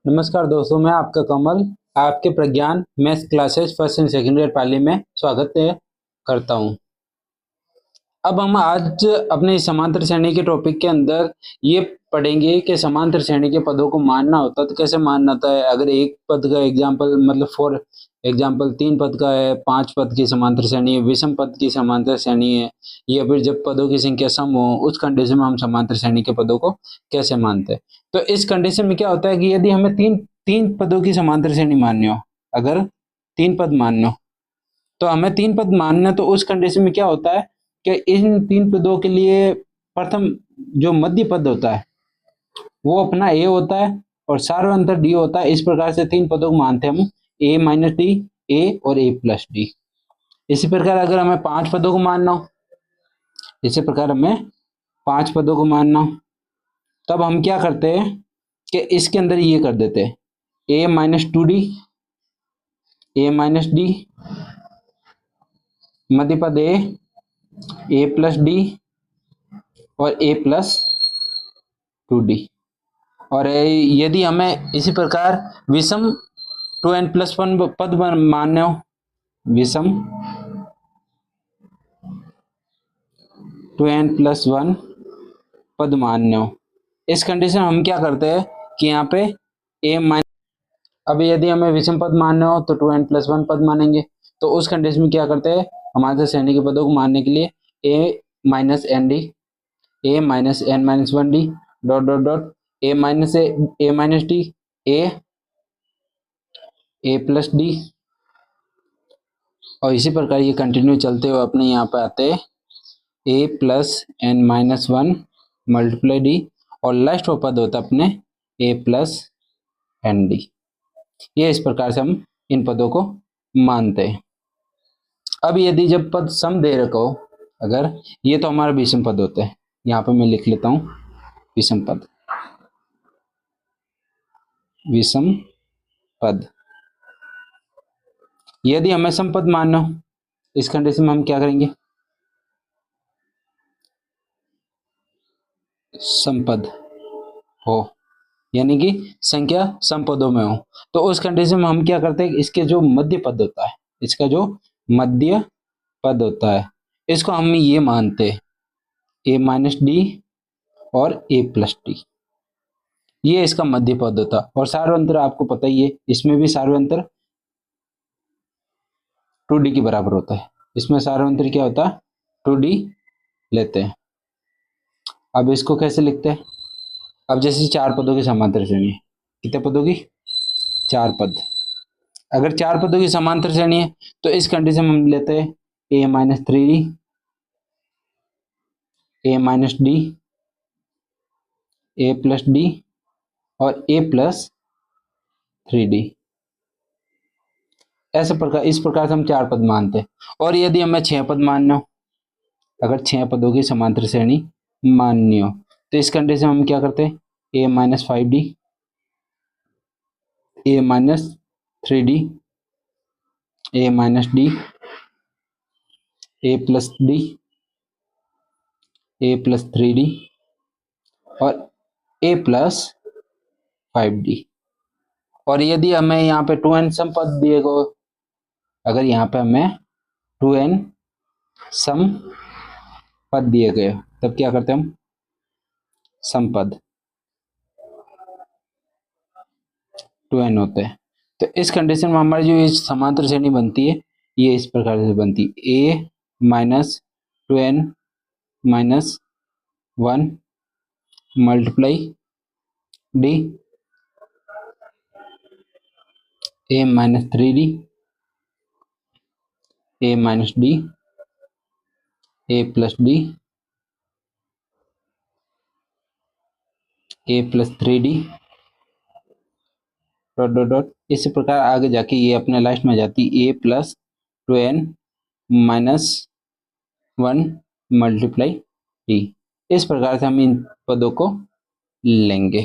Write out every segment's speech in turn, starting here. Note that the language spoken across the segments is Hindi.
नमस्कार दोस्तों, मैं आपका कमल आपके Pragyan maths classes first and second year Pali में स्वागत करता हूं। अब हम आज अपने समांतर श्रेणी के टॉपिक के अंदर ये पढ़ेंगे कि समांतर श्रेणी के पदों को मानना होता है तो कैसे मानना होता है। अगर एक पद का एग्जाम्पल मतलब फॉर एग्जाम्पल 3 पद का है, 5 पद की समांतर श्रेणी है, विषम पद की समांतर श्रेणी है, या फिर जब पदों की संख्या सम हो उस कंडीशन में हम समांतर श्रेणी के पदों को कैसे मानते हैं। तो इस कंडीशन में क्या होता है कि यदि हमें तीन पदों की समांतर श्रेणी माननी हो, अगर 3 पद मानना हो तो हमें 3 पद मानना, तो उस कंडीशन में क्या होता है कि इन 3 पदों के लिए प्रथम जो मध्य पद होता है वो अपना ए होता है और सार्वंतर डी होता है। इस प्रकार से 3 पदों को मानते हैं हम ए माइनस डी, ए और ए प्लस डी। इसी प्रकार अगर हमें 5 पदों को मानना हो, इसी प्रकार हमें 5 पदों को मानना हो, तब हम क्या करते हैं कि इसके अंदर ये कर देते हैं ए माइनस 2d, ए माइनस डी, मध्य पद ए प्लस डी और ए प्लस 2d। और यदि हमें इसी प्रकार विषम 2n+1 पद मानने हो, विषम 2n+1 पद मानने हो, इस कंडीशन हम क्या करते हैं कि यहाँ पे a माइनस, अब यदि हमें विषम पद मानने हो तो 2n+1 पद मानेंगे। तो उस कंडीशन में क्या करते हैं, हमारे श्रेणी के पदों को मानने के लिए a minus n d, A minus n minus 1d dot dot dot a minus D, A plus d, और इसी प्रकार ये कंटिन्यू चलते हुए अपने यहाँ पे आते हैं A plus N minus 1 multiply D, और लास्ट वो पद होता है अपने ए प्लस एन डी। ये इस प्रकार से हम इन पदों को मानते हैं। अब यदि जब पद सम दे रखा हो, अगर ये तो हमारा विषम पद होता है, यहाँ पे मैं लिख लेता हूँ विषम पद, विषम पद। यदि हमें सम पद मानना हो, इस कंडीशन में हम क्या करेंगे, सम पद हो यानी कि संख्या सम पदों में हो, तो उस कंडीशन में हम क्या करते हैं, इसके जो मध्य पद होता है, इसका जो मध्य पद होता है इसको हम ये मानते हैं ए माइनस डी और ए प्लस डी, ये इसका मध्य पद होता है। और सार्वंतर आपको पता ही है, इसमें भी सार्वंतर 2d के बराबर होता है। इसमें सार्वंतर क्या होता है, 2d लेते हैं। अब इसको कैसे लिखते हैं, अब जैसे 4 पदों की समांतर श्रेणी है, कितने पदों की, 4 पद। अगर 4 पदों की समांतर श्रेणी है तो इस कंडीशन में हम लेते हैं ए minus 3d, A minus D, A plus d और ए प्लस 3d। ऐसे प्रकार इस प्रकार से हम 4 पद मानते हैं। और यदि हमें 6 पद मानना हो, अगर 6 पदों की समांतर श्रेणी माननी हो, तो इस कंडीशन में हम क्या करते हैं ए minus 5d, A minus 3d, A minus D, A plus D, A plus 3d और ए प्लस 5d। और यदि हमें यहाँ पे 2n सम पद दिए गए, अगर यहाँ पे हमें 2n सम पद दिए गए तब क्या करते हैं हम, सम पद 2n होते हैं। तो इस कंडीशन में हमारी जो ये समांतर श्रेणी बनती है ये इस प्रकार से बनती है A minus 2n minus 1 multiply D, A minus 3d, A minus D, A plus D, A plus 3d dot dot dot. इसी प्रकार आगे जाके ये अपने लास्ट में जाती A plus 2n minus 1 multiply D. इस प्रकार से हम इन पदों को लेंगे।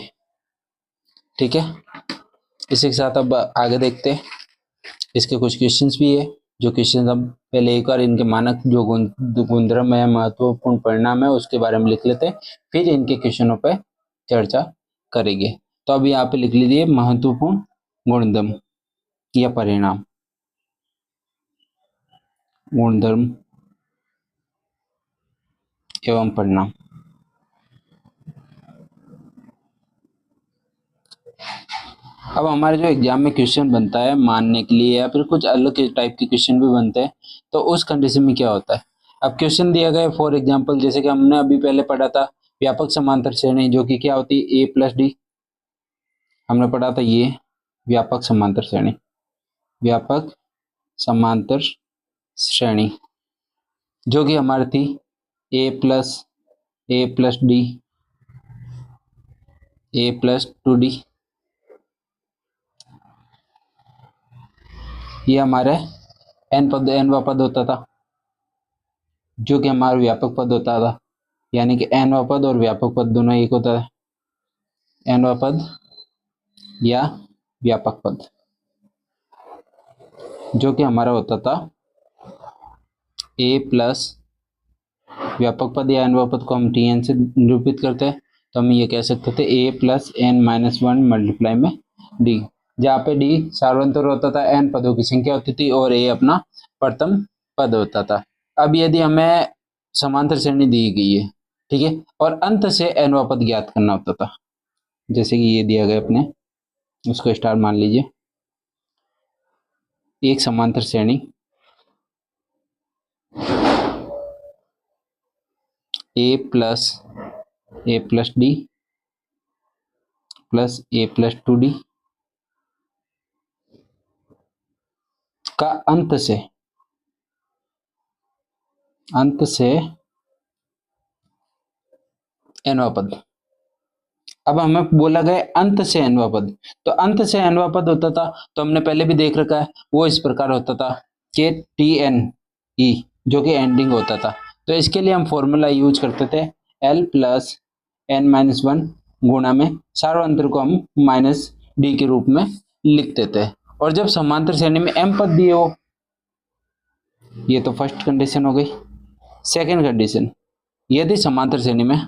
ठीक है, इसी के साथ अब आगे देखते हैं। इसके कुछ क्वेश्चंस भी है, जो क्वेश्चंस हम पहले एक बार इनके मानक जो गुणधर्म है, महत्वपूर्ण परिणाम है, उसके बारे में लिख लेते हैं, फिर इनके क्वेश्चनों पर चर्चा करेंगे। तो अब यहाँ पे लिख लीजिए महत्वपूर्ण गुणधर्म या परिणाम, गुणधर्म एवं परिणाम। अब हमारे जो एग्जाम में क्वेश्चन बनता है मानने के लिए या फिर कुछ अलग टाइप के क्वेश्चन भी बनते हैं, तो उस कंडीशन में क्या होता है। अब क्वेश्चन दिया गया है फॉर एग्जांपल, जैसे कि हमने अभी पहले पढ़ा था व्यापक समांतर श्रेणी, जो कि क्या होती है A+D, हमने पढ़ा था ये व्यापक समांतर श्रेणी, व्यापक समांतर श्रेणी जो कि हमारी थी A+D, A+2D, ये हमारे nवा पद होता था, जो कि हमारा व्यापक पद होता था, यानी कि nवा पद और व्यापक पद दोनों एक होता है, nवा पद या व्यापक पद, जो कि हमारा होता था A प्लस व्यापक पद या nवा पद को हम Tn से निरूपित करते हैं, तो हम ये कह सकते थे A+n-1 मल्टीप्लाई में D, जहाँ पे D सार्वंतर होता था, n पदों की संख्या होती थी और A अपना प्रथम पद होता था। अब यदि हमें समांतर श्रेणी दी गई है, ठीक है, और अंत से nवा पद ज्ञात करना होता था, जैसे कि ये दिया गया अपने, उसको स्टार मान लीजिए, एक समांतर श्रेणी A+D प्लस A+2D का अंत से nवा पद। अब हमें बोला गया अंत से nवा पद, तो अंत से nवा पद होता था, तो हमने पहले भी देख रखा है, वो इस प्रकार होता था कि TNE, जो कि एंडिंग होता था। तो इसके लिए हम फॉर्मूला यूज करते थे L+n-1 गुणा में सार्वंतर को हम -D के रूप में लिखते थे। और जब समांतर श्रेणी में m पद दिए हो, ये तो फर्स्ट कंडीशन हो गई। सेकेंड कंडीशन, यदि समांतर श्रेणी में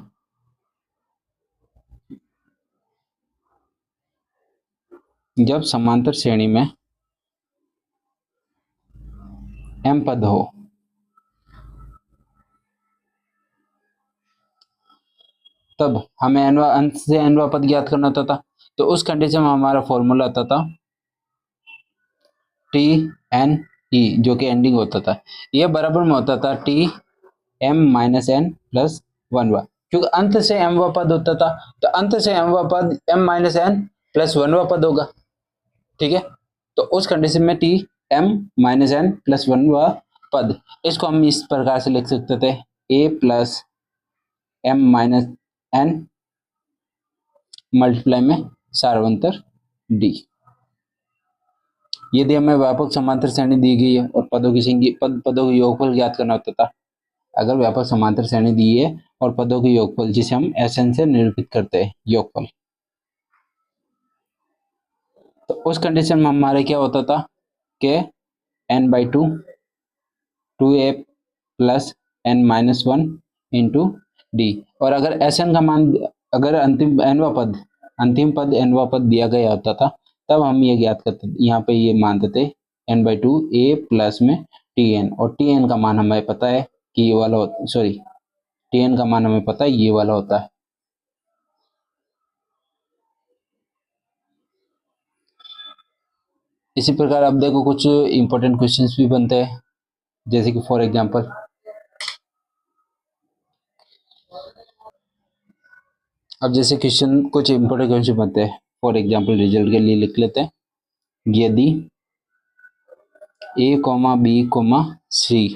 जब समांतर श्रेणी में m पद हो, तब हमें अंत से nवा पद ज्ञात करना होता था, तो उस कंडीशन में हमारा फॉर्मूला आता था TNE, जो कि एंडिंग होता था, यह बराबर में होता था Tm-n+1, क्योंकि अंत से mवा पद होता था, तो अंत से mवा पद m-n+1 पद होगा, ठीक है। तो उस कंडीशन में Tm-n+1 पद, इसको हम इस प्रकार से लिख सकते थे A+m-n मल्टीप्लाई में सार्वंतर D। यदि हमें व्यापक समांतर श्रेणी दी गई है और पदों की संख्या, पदों का योगफल ज्ञात करना होता था, अगर व्यापक समांतर श्रेणी दी है और पदों की योगफल, जिसे हम Sn से निरूपित करते हैं योगफल, तो उस कंडीशन में हमारे क्या होता था कि n/2 2a plus n-1 into D, और अगर Sn का मान, अगर अंतिम पद nवा पद दिया गया होता था, तब हम ये ज्ञात करते, यहाँ पे ये मानते थे n/2 a प्लस में Tn, और Tn का मान हमें पता है कि ये वाला, सॉरी, Tn का मान हमें पता है ये वाला होता है। इसी प्रकार अब देखो कुछ इंपॉर्टेंट क्वेश्चंस भी बनते हैं, जैसे कि फॉर एग्जांपल, अब जैसे क्वेश्चन, कुछ इंपॉर्टेंट क्वेश्चन बनते हैं, फॉर एग्जांपल रिजल्ट के लिए लिख लेते हैं, यदि A, B, C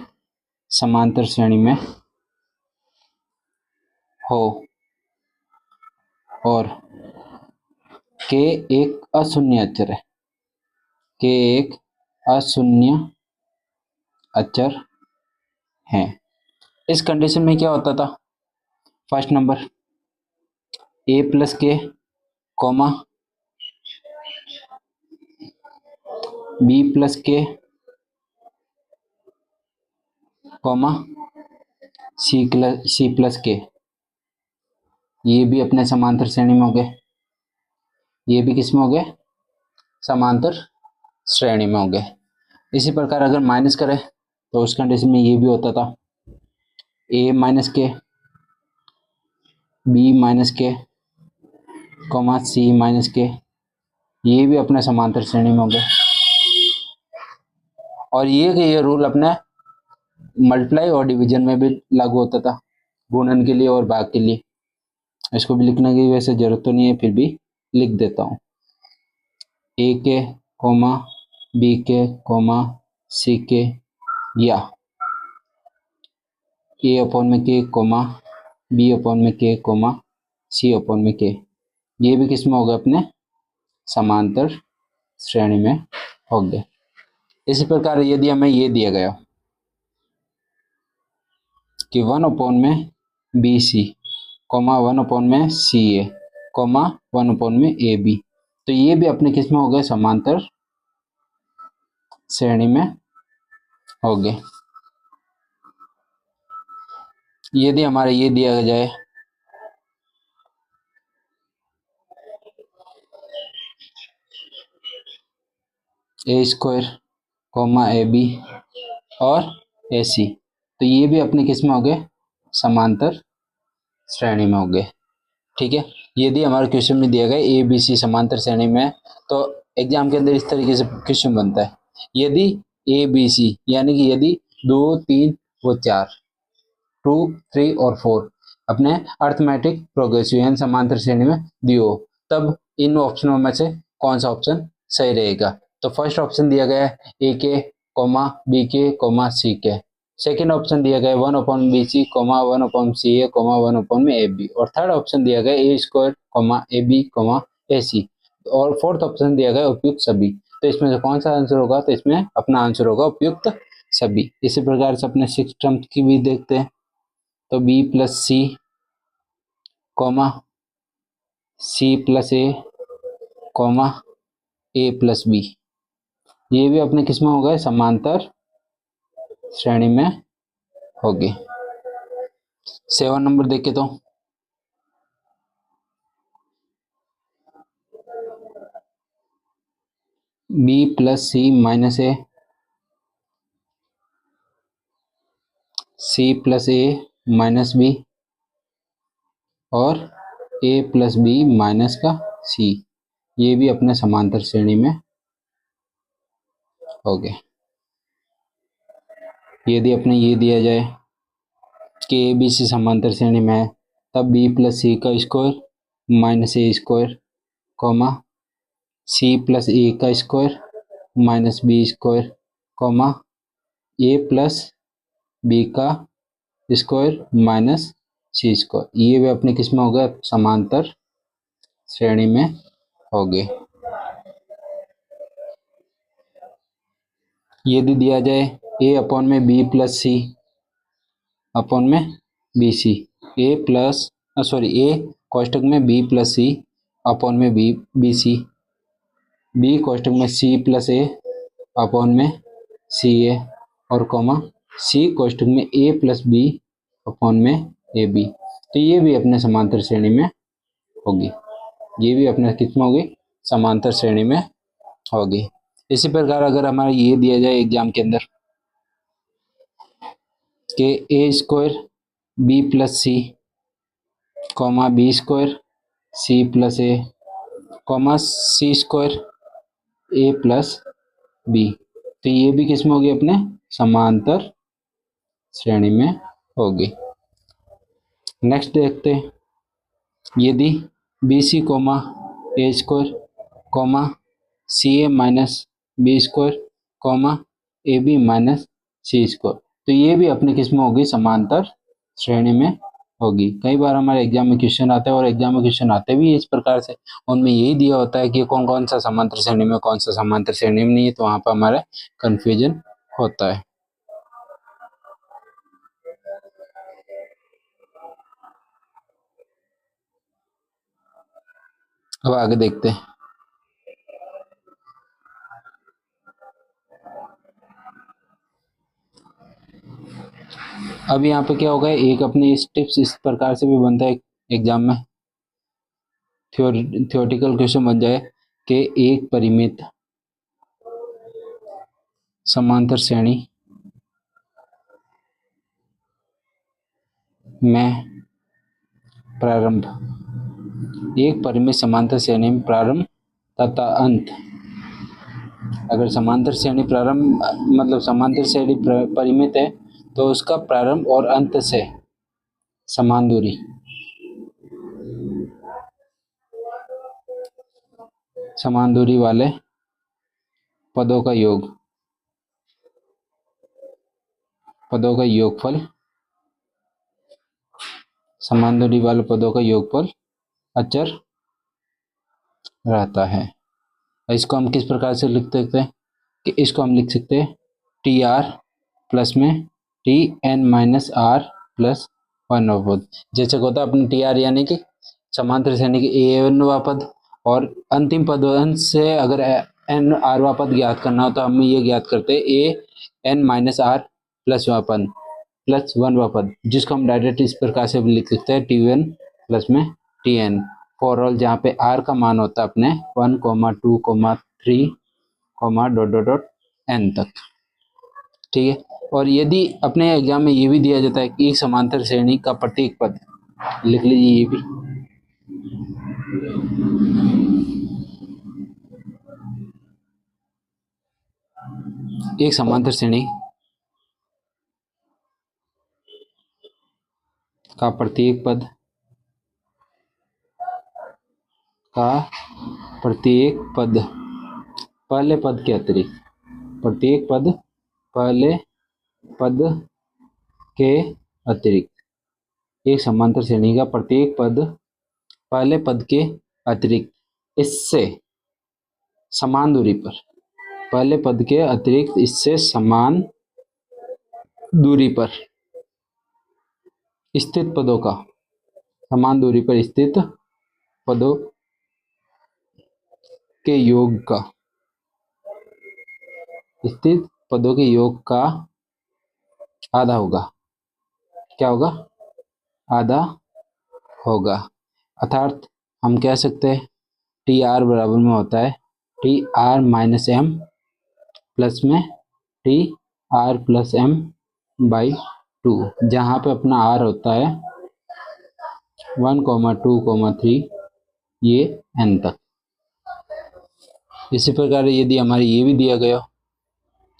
समांतर श्रेणी में हो और K एक अशून्य अचर है, K एक अशून्य अचर है, इस कंडीशन में क्या होता था, first number A+K, B+K, C+K, ये भी अपने समांतर श्रेणी में हो गए। ये भी किस में हो गए, समांतर श्रेणी में हो गए। इसी प्रकार अगर माइनस करें तो उस कंडीशन में ये भी होता था a माइनस के, बी माइनस के, कॉमा सी माइनस के, ये भी अपने समांतर श्रेणी में हो गए। और ये रूल अपने मल्टीप्लाई और डिवीजन में भी लागू होता था, गुणन के लिए और भाग के लिए। इसको भी लिखने की वैसे जरूरत तो नहीं है, फिर भी लिख देता हूँ। ए के कोमा बी के कोमा सी के, या ए अपॉन में के कोमा बी अपॉन में के कोमा सी अपॉन में के, ये भी किस में होगा, अपने समांतर श्रेणी में हो गए। इसी प्रकार यदि हमें ये दिया गया कि 1 अपॉन में बी सी कोमा 1 अपॉन में सी ए कोमा 1 अपॉन में ए बी, तो ये भी अपने किस में हो गए, समांतर श्रेणी में हो गए। यदि हमारे ये दिया जाए ए स्क्वायर कोमा ए बी और ए सी, तो ये भी अपने किस में हो गए, समांतर श्रेणी में हो गए। ठीक है, यदि हमारे क्वेश्चन में दिया गया ए बी सी समांतर श्रेणी में, तो एग्जाम के अंदर इस तरीके से क्वेश्चन बनता है, यदि ए बी सी यानी कि यदि 2 3 व 4 2 3 और 4 अपने अर्थमेटिक प्रोग्रेसिव यानी समांतर श्रेणी में दियो, तब इन ऑप्शनों में से कौन सा ऑप्शन सही रहेगा। तो फर्स्ट ऑप्शन दिया गया है ए के कोमा बी के कोमा सी के, सेकेंड ऑप्शन दिया गया 1 upon B C comma 1 upon C A comma 1 upon में ए बी, और थर्ड ऑप्शन दिया गया A square comma A B comma A C, और फोर्थ ऑप्शन दिया गया उपयुक्त सभी। तो इसमें से कौन सा आंसर होगा, तो इसमें अपना आंसर होगा उपयुक्त सभी। इसी प्रकार से अपने सिक्स टर्म की भी देखते हैं, तो B plus C comma C plus A coma A plus B, ये भी अपने किस में हो गए, समांतर श्रेणी में हो गए। 7 नंबर देखे तो बी प्लस सी माइनस ए, सी प्लस ए माइनस बी और ए प्लस बी माइनस का सी, ये भी अपने समांतर श्रेणी में हो गए। यदि अपने ये दिया जाए कि ए बी सी समांतर श्रेणी में है, तब बी प्लस सी का square minus A square comma C plus A का square minus B square comma A plus B का स्क्वायर माइनस सी स्क्वायर, ये भी अपने किस में हो गए, समांतर श्रेणी में हो गए। यदि दिया जाए ए अपॉन में बी प्लस सी अपॉन में बी सी, ए प्लस ए कोष्टक में बी प्लस सी अपॉन में बी सी, बी कोष्टक में सी प्लस ए अपॉन में सी ए, और कॉमा सी कोष्टक में ए प्लस बी अपॉन में ए बी, तो ये भी अपने समांतर श्रेणी में होगी। ये भी अपने किस में होगी, समांतर श्रेणी में होगी। इसी प्रकार अगर हमारा ये दिया जाए एग्जाम के अंदर कि A square B plus C comma B square C plus A comma C square A plus B, तो ये भी किस में होगी, अपने समांतर श्रेणी में होगी। नेक्स्ट देखते हैं, यदि b C comma a square comma c a minus B square comma A b minus C square, तो ये भी अपने किस में होगी, समांतर श्रेणी में होगी। कई बार हमारे एग्जाम में क्वेश्चन आते हैं, और एग्जाम में क्वेश्चन आते भी इस प्रकार से, उनमें यही दिया होता है कि कौन कौन सा समांतर श्रेणी में, कौन सा समांतर श्रेणी में नहीं है, तो वहां पर हमारा कंफ्यूजन होता है। अब आगे देखते हैं। अब यहाँ पे क्या होगा, एक अपनी टिप्स इस प्रकार से भी बनता है एग्जाम में थियोरेटिकल क्वेश्चन बन जाए कि एक परिमित समांतर श्रेणी में प्रारंभ, एक परिमित समांतर श्रेणी में प्रारंभ तथा अंत। अगर समांतर श्रेणी प्रारंभ मतलब समांतर श्रेणी परिमित है तो उसका प्रारंभ और अंत से समान दूरी, समान दूरी वाले पदों का योग, पदों का योगफल, समान दूरी वाले पदों का योगफल अचर रहता है। इसको हम किस प्रकार से लिख सकते हैं कि इसको हम लिख सकते हैं टी आर प्लस में T N minus R plus one पद। जैसे होता है अपने टी आर यानी कि समांतर श्रेणी के एन वा पद और अंतिम पद से अगर एन आर वा पद ज्ञात करना हो तो हम ये ज्ञात करते हैं A N minus R plus वा पद प्लस वन वा पद, जिसको हम डायरेक्ट इस प्रकार से भी लिख सकते हैं टी वन प्लस में टी एन फॉर ऑल, जहाँ पे आर का मान होता है अपने 1,2,3, डॉट डॉट डॉट एन तक। ठीक है। और यदि अपने एग्जाम में ये भी दिया जाता है कि एक समांतर श्रेणी का प्रत्येक पद, लिख लीजिए ये भी, एक समांतर श्रेणी का प्रत्येक पद पहले पद के अतिरिक्त, प्रत्येक पद पहले पद के अतिरिक्त, एक समांतर श्रेणी का प्रत्येक पद पहले पद के अतिरिक्त इससे समान दूरी पर, पहले पद के अतिरिक्त इससे समान दूरी पर स्थित पदों का, समान दूरी पर स्थित पदों के योग का, स्थित पदों के योग का आधा होगा। क्या होगा? आधा होगा। अर्थात हम कह सकते हैं टी आर बराबर में होता है T R minus M plus में T R plus M by 2, जहाँ पे अपना आर होता है 1,2,3 ये एन तक। इसी प्रकार यदि हमारे ये भी दिया गया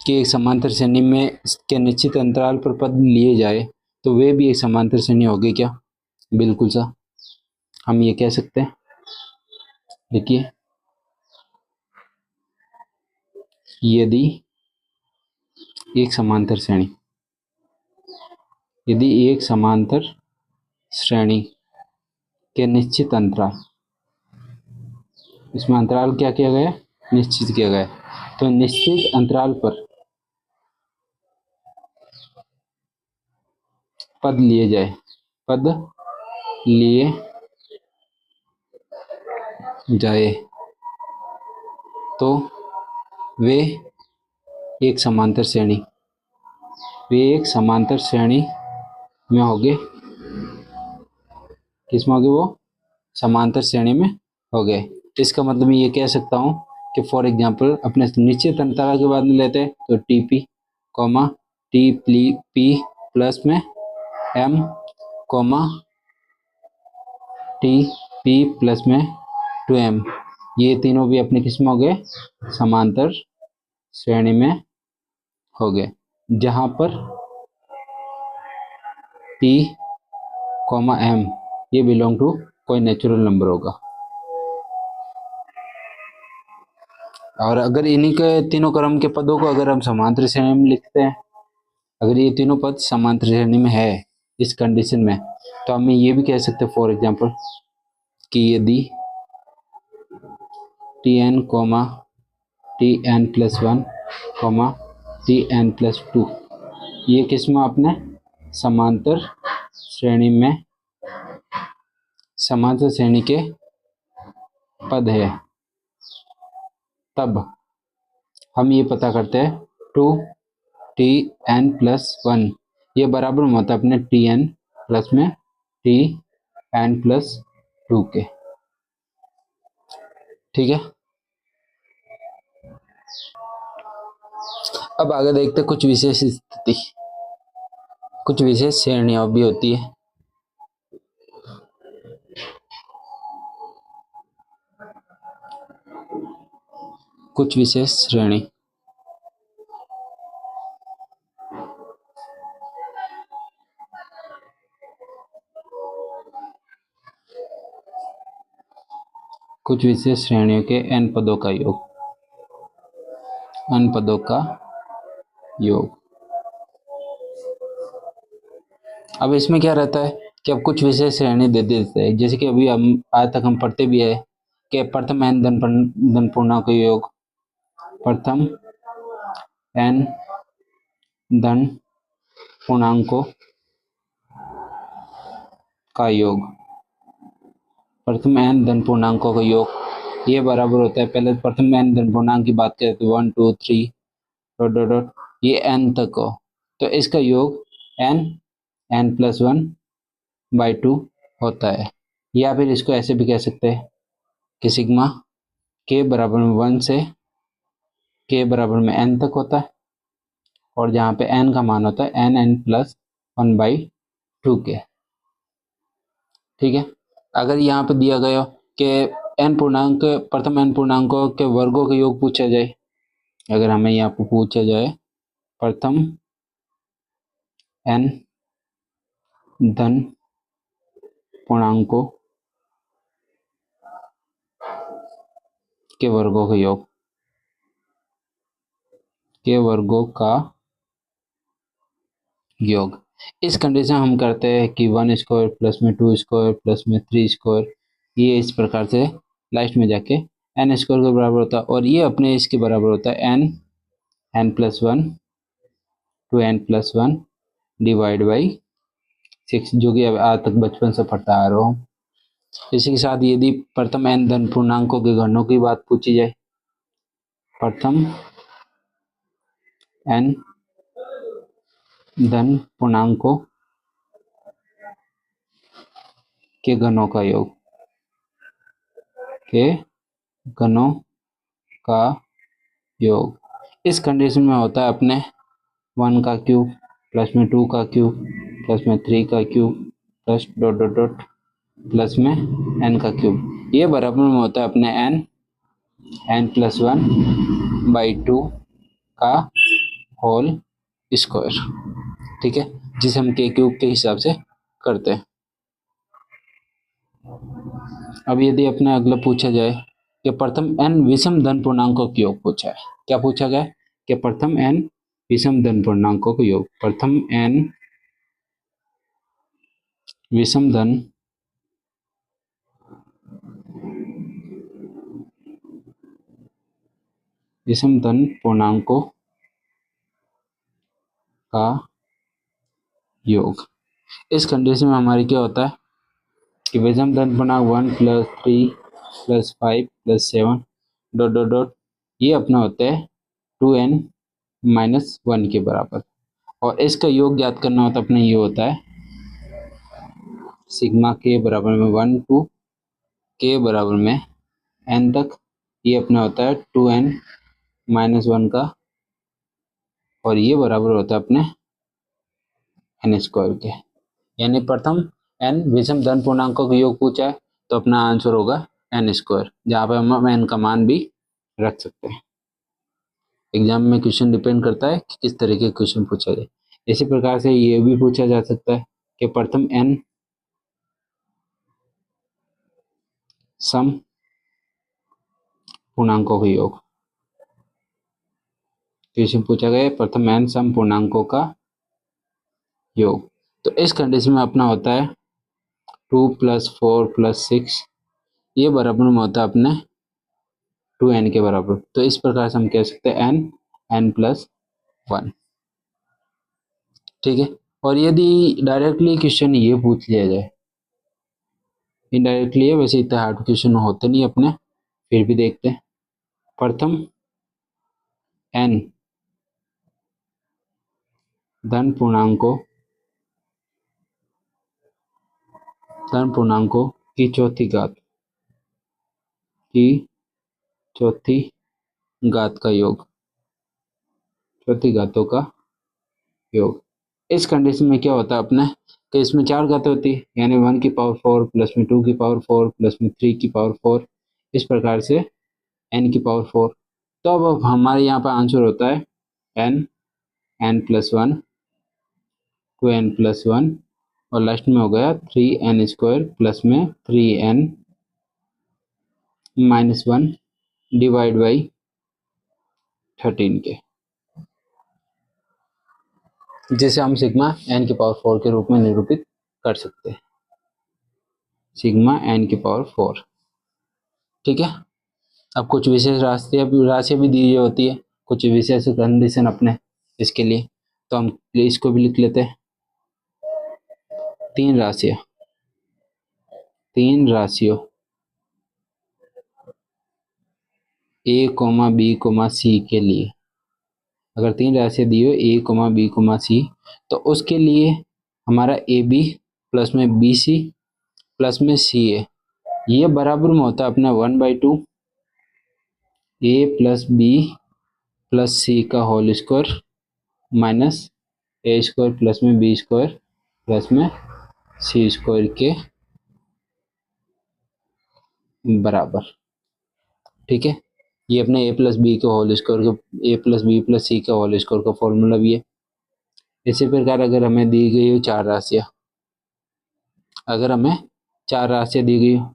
कि एक समांतर श्रेणी में के निश्चित अंतराल पर पद लिए जाए तो वे भी एक समांतर श्रेणी होगी क्या? बिल्कुल सा हम ये कह सकते हैं। देखिए, यदि एक समांतर श्रेणी, यदि एक समांतर श्रेणी के निश्चित अंतराल, इसमें अंतराल क्या किया गया? निश्चित किया गया। तो निश्चित अंतराल पर पद लिए जाए, पद लिए जाए तो वे एक समांतर श्रेणी, वे एक समांतर श्रेणी में होंगे। किसमें होंगे? वो समांतर श्रेणी में हो गए। इसका मतलब मैं ये कह सकता हूँ कि फॉर एग्जांपल अपने निश्चित अंतराल के बाद में लेते हैं तो T P comma T P plus में M comma T P plus में 2m, ये तीनों भी अपने किस में हो गए? समांतर श्रेणी में हो गए, जहां पर p कॉमा m ये बिलोंग टू कोई नेचुरल नंबर होगा। और अगर इन्हीं के तीनों क्रम के पदों को अगर हम समांतर श्रेणी में लिखते हैं, अगर ये तीनों पद समांतर श्रेणी में है इस कंडीशन में, तो हम ये भी कह सकते हैं फॉर एग्जांपल कि यदि T N comma T N plus 1 comma T N plus 2 ये किस्म अपने समांतर श्रेणी में, समांतर श्रेणी के पद है, तब हम ये पता करते हैं 2t n प्लस 1 ये बराबर में होता है अपने टी एन प्लस में टी एन प्लस 2 के। ठीक है, अब आगे देखते कुछ विशेष स्थिति, कुछ विशेष श्रेणियां भी होती है। कुछ विशेष श्रेणी, कुछ विशेष श्रेणियों के n पदों का योग, n पदों का योग। अब इसमें क्या रहता है कि अब कुछ विशेष श्रेणी दे देते हैं, जैसे कि अभी हम आज तक हम पढ़ते भी है कि प्रथम n धन पूर्णांक का योग, प्रथम n धन पूर्णांकों का योग, प्रथम n धन पूर्णांकों का योग ये बराबर होता है, पहले प्रथम n धन पूर्णांक की बात करें तो 1 2 3 डॉट डॉट डॉट ये n तक हो, तो इसका योग n प्लस 1/2 होता है। या फिर इसको ऐसे भी कह सकते हैं कि सिग्मा k बराबर में 1 से k बराबर में n तक होता है, और जहाँ पे n का मान होता है n प्लस 1/2 के। ठीक है, अगर यहाँ पे दिया गया कि n पूर्णांक, प्रथम n पूर्णांकों के वर्गों का योग पूछा जाए, अगर हमें यहाँ पे पूछा जाए प्रथम n धन पूर्णांकों के वर्गों का योग, के वर्गों का योग, इस कंडीशन हम करते हैं कि 1 स्क्वायर प्लस में 2 स्क्वायर प्लस में 3 स्क्वायर, ये इस प्रकार से लास्ट में जाके n स्क्वायर के बराबर होता है, और ये अपने इसके बराबर होता है n plus 1 two n plus 1 divide by 6, जो कि अब आज तक बचपन से पढ़ता आ रहा हूँ। इसी के साथ यदि प्रथम n धन पूर्णांकों के घनों की बात पूछी जाए, प्रथम n धन पूर्णांकों के घनों का योग, के घनों का योग, इस कंडीशन में होता है अपने 1 का क्यूब प्लस में 2 का क्यूब प्लस में 3 का cube plus dot dot dot plus में n का क्यूब, ये बराबर में होता है अपने n प्लस 1/2 का होल स्क्वायर। ठीक है, जिसे हम k क्यूब के हिसाब से करते हैं। अब यदि अपना अगला पूछा जाए कि प्रथम n विषम धन पूर्णांकों का योग पूछा है, क्या पूछा गया कि प्रथम n विषम धन पूर्णांकों का योग, प्रथम n विषम धन पूर्णांकों का योग। इस कंडीशन में हमारी क्या होता है कि विषम धन पूर्णांक 1 plus 3 plus 5 plus 7 dot dot dot ये अपना होता है 2n माइनस 1 के बराबर, और इसका योग ज्ञात करना होता है अपने ये होता है सिग्मा k बराबर में 1 टू k बराबर में n तक, ये अपना होता है 2n माइनस 1 का, और ये बराबर होता है अपने n स्क्वायर के। यानी प्रथम n विषम धन पूर्णांकों का योग पूछा है तो अपना आंसर होगा n स्क्वायर, जहाँ पे हम n का मान भी रख सकते हैं। एग्जाम में क्वेश्चन डिपेंड करता है कि किस तरह के क्वेश्चन पूछा जाए। इसी प्रकार से ये भी पूछा जा सकता है कि प्रथम n सम पूर्णांकों का योग, क्वेश्चन पूछा गया प्रथम n सम पूर्णांकों का योग, तो इस कंडीशन में अपना होता है 2 प्लस 4 प्लस 6, ये बराबर में होता है अपने 2n के बराबर, तो इस प्रकार से हम कह सकते हैं n प्लस 1। ठीक है, और यदि डायरेक्टली क्वेश्चन ये पूछ लिया जाए, इनडायरेक्टली है वैसे इतना हार्ड क्वेश्चन होते नहीं अपने, फिर भी देखते हैं। प्रथम n धन पूर्णांकों की चौथी घात चौथी घात का योग, चौथी घातों का योग। इस कंडीशन में क्या होता है अपने कि इसमें 4 घातें होती है, यानी 1 की पावर 4 प्लस में 2 की पावर 4 प्लस में 3 की पावर 4, इस प्रकार से n की पावर 4। तो अब हमारे यहाँ पर आंसर होता है n, n+1, 2n+1 और लास्ट में हो गया 3n² प्लस में 3n-1 डिवाइड बाई 13 के, जिसे हम सिग्मा n की पावर 4 के रूप में निरूपित कर सकते हैं, सिग्मा n की पावर 4। ठीक है। अब कुछ विशेष राशियाँ भी दी होती है, कुछ विशेष कंडीशन अपने इसके लिए, तो हम इसको भी लिख लेते हैं। 3 राशियों a, b, c के लिए, अगर 3 राशियाँ दी हो a, b, c, तो उसके लिए हमारा ab प्लस में bc प्लस में ca, ये बराबर में होता है अपना 1/2 a plus b plus c का whole square minus a² plus में b² प्लस में c² के बराबर। ठीक है। ये अपने a प्लस बी के होल स्क्वायर का, a प्लस बी प्लस सी के होल स्क्वायर का फॉर्मूला भी है। इसी प्रकार अगर हमें दी गई हो 4 राशियाँ, अगर हमें 4 राशियाँ दी गई हो,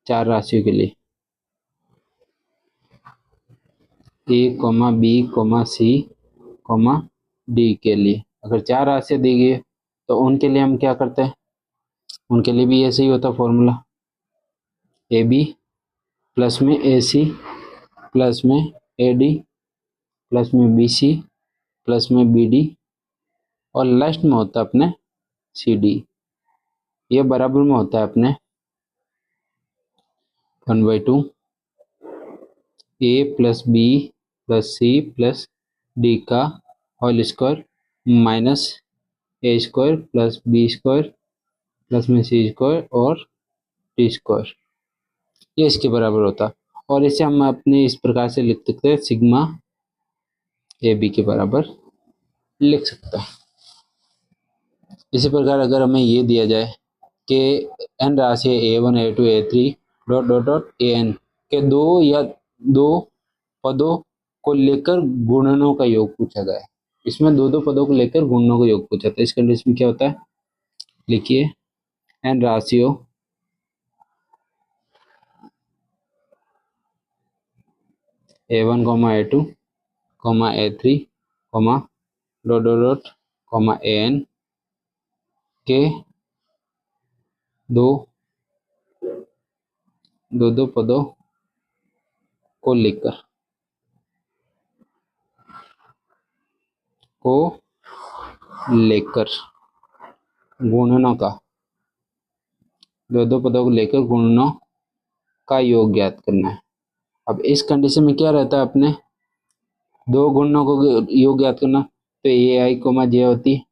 4 राशियों के लिए a, b, c, d के लिए अगर 4 राशियाँ दी गई है, तो उनके लिए हम क्या करते हैं, उनके लिए भी ऐसे ही होता फॉर्मूला, ए बी प्लस में ए सी प्लस में ए डी प्लस में बी सी प्लस में बी डी और लास्ट में होता है अपने सी डी। ये बराबर में होता है अपने 1/2 a plus b plus c plus d का whole square minus a² plus b² plus में c² और d², ये इसके बराबर होता। और इसे हम अपने इस प्रकार से लिख सकते हैं, सिग्मा ए बी के बराबर लिख सकता है। इसी प्रकार अगर हमें ये दिया जाए कि n राशि a1, a2, a3 dot dot dot an के 2 या 2 पदों को लेकर गुणनों का योग पूछा गया है, इसमें 2 पदों को लेकर गुणनों का योग पूछा था, इस कंडीशन में क्या होता है, लिखिए n राशियों a1, a2, a3, dot dot dot an के 2 पदों को लेकर गुणनों का, 2 पदों को लेकर गुणनों का योग ज्ञात करना है। अब इस कंडीशन में क्या रहता है, अपने 2 गुणनों को योग ज्ञात करना, तो ए आई कोमा जे होती है,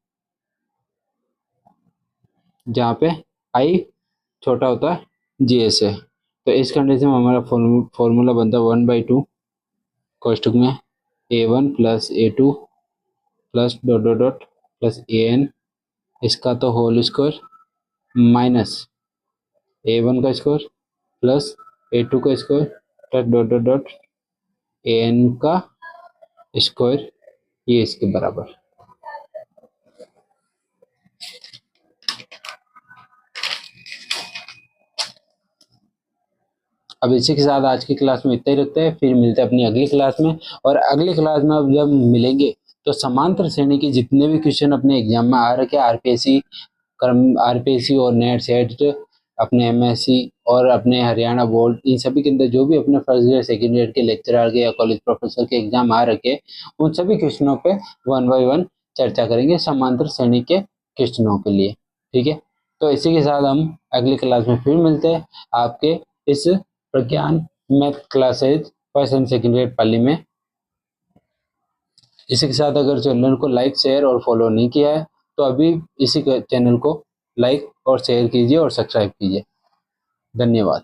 जहाँ पे आई छोटा होता है जे से। तो इस कंडीशन में हमारा फॉर्मूला बनता है 1/2 कोष्टक में a1 plus a2 plus dot dot dot plus an इसका तो होल स्क्वायर माइनस a1 का स्क्वायर प्लस a2 का square plus dot dot dot an का स्क्वायर, ये इसके बराबर। अब इसी के साथ आज की क्लास में इतना ही रखते हैं, फिर मिलते हैं अपनी अगली क्लास में। और अगली क्लास में अब जब मिलेंगे तो समांतर श्रेणी के जितने भी क्वेश्चन अपने एग्जाम में आ रखे, आरपीएससी और नेट सेट, अपने एमएससी और अपने हरियाणा बोर्ड, इन सभी के अंदर जो भी अपने फर्स्ट ईयर सेकेंड ईयर के लेक्चरर के या कॉलेज प्रोफेसर के एग्जाम आ रखे, उन सभी क्वेश्चनों पे 1 बाय 1 चर्चा करेंगे समांतर श्रेणी के क्वेश्चनों के लिए। ठीक है। तो इसी के साथ हम अगली क्लास में फिर मिलते हैं आपके इस Pragyan math classes first and second year Pali में। इसी के साथ अगर चैनल को लाइक, शेयर और फॉलो नहीं किया है तो अभी इसी चैनल को लाइक और शेयर कीजिए और सब्सक्राइब कीजिए। धन्यवाद।